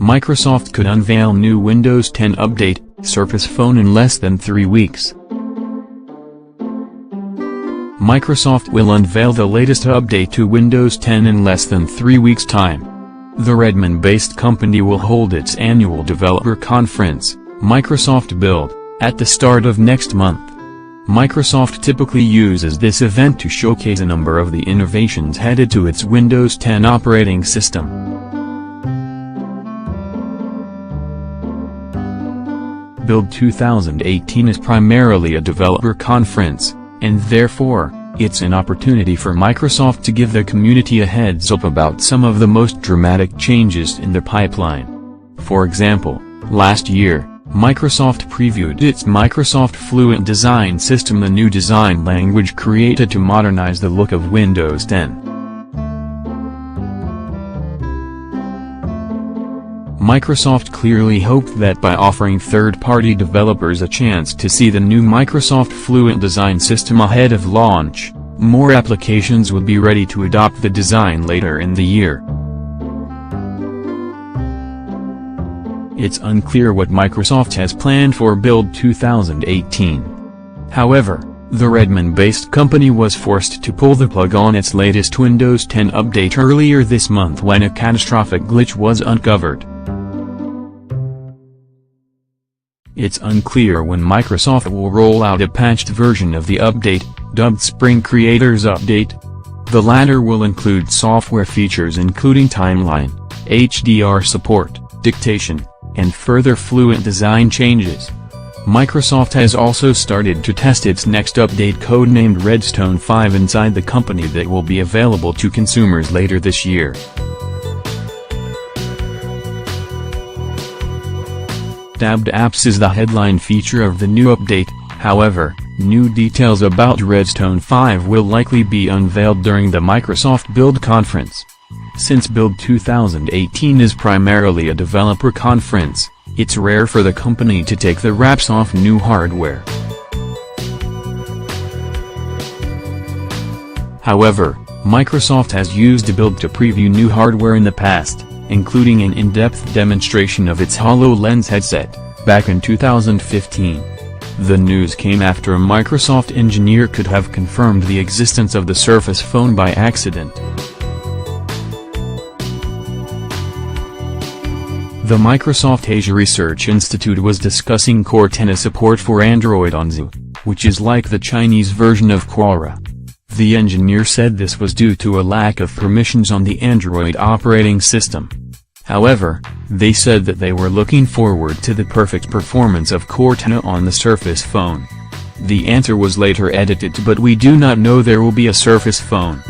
Microsoft could unveil new Windows 10 update, Surface Phone in less than 3 weeks. Microsoft will unveil the latest update to Windows 10 in less than 3 weeks' time. The Redmond-based company will hold its annual developer conference, Microsoft Build, at the start of next month. Microsoft typically uses this event to showcase a number of the innovations headed to its Windows 10 operating system. Build 2018 is primarily a developer conference, and therefore, it's an opportunity for Microsoft to give the community a heads up about some of the most dramatic changes in the pipeline. For example, last year, Microsoft previewed its Microsoft Fluent Design System, the new design language created to modernize the look of Windows 10. Microsoft clearly hoped that by offering third-party developers a chance to see the new Microsoft Fluent Design System ahead of launch, more applications would be ready to adopt the design later in the year. It's unclear what Microsoft has planned for Build 2018. However, the Redmond-based company was forced to pull the plug on its latest Windows 10 update earlier this month when a catastrophic glitch was uncovered. It's unclear when Microsoft will roll out a patched version of the update, dubbed Spring Creators Update. The latter will include software features including timeline, HDR support, dictation, and further Fluent design changes. Microsoft has also started to test its next update codenamed Redstone 5 inside the company that will be available to consumers later this year. Tabbed apps is the headline feature of the new update. However, new details about Redstone 5 will likely be unveiled during the Microsoft Build conference. Since Build 2018 is primarily a developer conference, it's rare for the company to take the wraps off new hardware. However, Microsoft has used Build to preview new hardware in the past, including an in-depth demonstration of its HoloLens headset, back in 2015. The news came after a Microsoft engineer could have confirmed the existence of the Surface Phone by accident. The Microsoft Asia Research Institute was discussing Cortana support for Android on Zoo, which is like the Chinese version of Quora. The engineer said this was due to a lack of permissions on the Android operating system. However, they said that they were looking forward to the perfect performance of Cortana on the Surface Phone. The answer was later edited to "but we do not know there will be a Surface Phone."